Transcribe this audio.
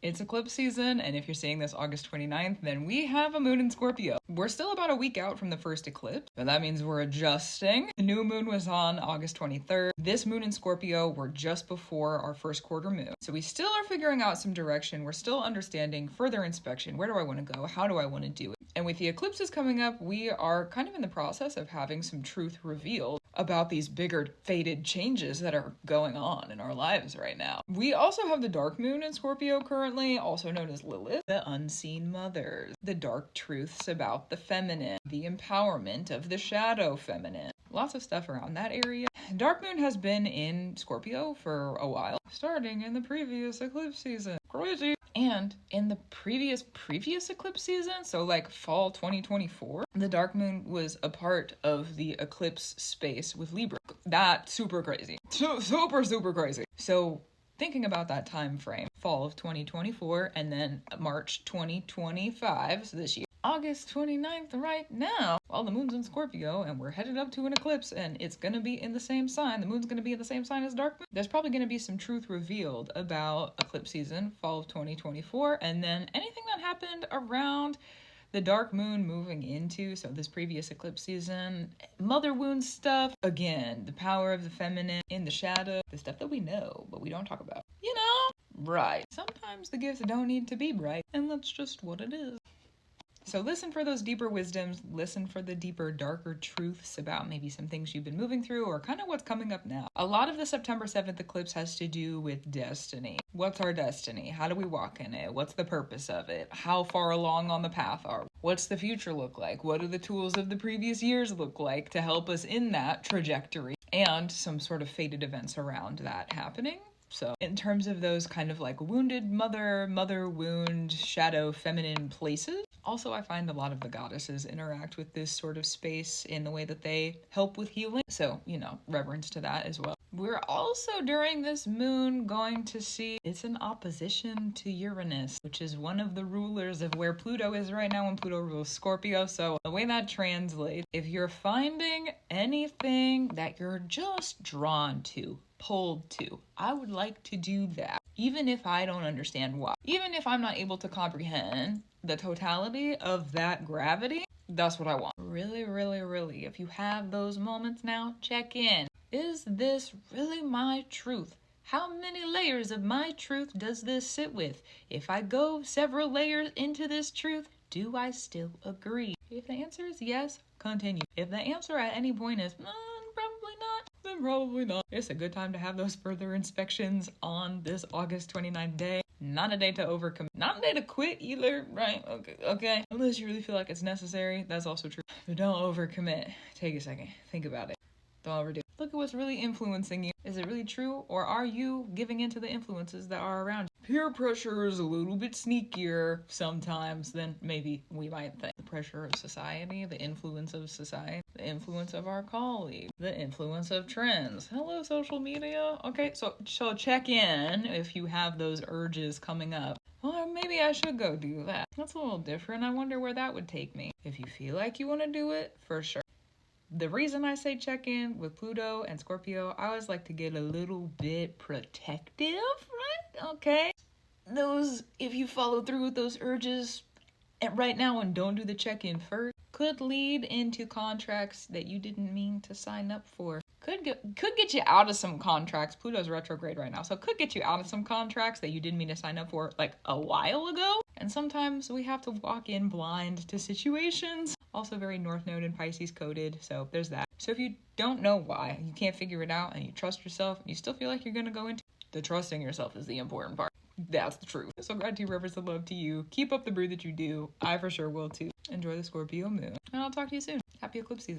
It's eclipse season, and if you're seeing this August 29th, then we have a moon in Scorpio. We're still about a week out from the first eclipse, but that means we're adjusting. The new moon was on August 23rd. This moon in Scorpio, we're just before our first quarter moon. So we still are figuring out some direction. We're still understanding further inspection. Where do I want to go? How do I want to do it? And with the eclipses coming up, we are kind of in the process of having some truth revealed about these bigger fated changes that are going on in our lives right now. We also have the dark moon in Scorpio currently, also known as Lilith, the unseen mothers, the dark truths about the feminine, the empowerment of the shadow feminine. Lots of stuff around that area. Dark moon has been in Scorpio for a while, starting in the previous eclipse season. Crazy. And in the previous eclipse season, so like fall 2024, the dark moon was a part of the eclipse space with Libra. That's super crazy. Super crazy. So thinking about that time frame, fall of 2024 and then March 2025, so this year. August 29th right now, well, the moon's in Scorpio and we're headed up to an eclipse and it's going to be in the same sign. The moon's going to be in the same sign as dark moon. There's probably going to be some truth revealed about eclipse season, fall of 2024, and then anything that happened around the dark moon moving into, so this previous eclipse season, mother wound stuff, again, the power of the feminine in the shadow, the stuff that we know, but we don't talk about. You know? Right. Sometimes the gifts don't need to be bright, and that's just what it is. So listen for those deeper wisdoms, listen for the deeper, darker truths about maybe some things you've been moving through or kind of what's coming up now. A lot of the September 7th eclipse has to do with destiny. What's our destiny? How do we walk in it? What's the purpose of it? How far along on the path are we? What's the future look like? What do the tools of the previous years look like to help us in that trajectory? And some sort of fated events around that happening. So in terms of those kind of like wounded mother wound, shadow, feminine places, also I find a lot of the goddesses interact with this sort of space in the way that they help with healing. So, you know, reverence to that as well. We're also during this moon going to see it's an opposition to Uranus, which is one of the rulers of where Pluto is right now when Pluto rules Scorpio. So the way that translates, if you're finding anything that you're just drawn to, pulled to, I would like to do that, even if I don't understand why. Even if I'm not able to comprehend the totality of that gravity, that's what I want. Really, if you have those moments now, check in. Is this really my truth? How many layers of my truth does this sit with? If I go several layers into this truth, do I still agree? If the answer is yes, continue. If the answer at any point is probably not, then probably not. It's a good time to have those further inspections on this August 29th day. Not a day to overcommit. Not a day to quit either, right? Okay. Unless you really feel like it's necessary, that's also true. But don't overcommit. Take a second. Think about it. Don't overdo it. Look at what's really influencing you. Is it really true, or are you giving into the influences that are around you? Peer pressure is a little bit sneakier sometimes than maybe we might think. The pressure of society, the influence of society, the influence of our colleagues, the influence of trends. Hello, social media. Okay, so check in if you have those urges coming up. Well, maybe I should go do that. That's a little different. I wonder where that would take me. If you feel like you want to do it, for sure. The reason I say check in with Pluto and Scorpio, I always like to get a little bit protective, right? Okay. Those, if you follow through with those urges and right now and don't do the check-in first, could lead into contracts that you didn't mean to sign up for. Could get you out of some contracts. Pluto's retrograde right now, so could get you out of some contracts that you didn't mean to sign up for like a while ago. And sometimes we have to walk in blind to situations. Also very North Node and Pisces coded, so there's that. So if you don't know why, you can't figure it out, and you trust yourself, and you still feel like you're gonna go into the trusting yourself is the important part. That's the truth. So gratitude, reverence, and love to you. Keep up the brew that you do. I for sure will too. Enjoy the Scorpio moon. And I'll talk to you soon. Happy eclipse season.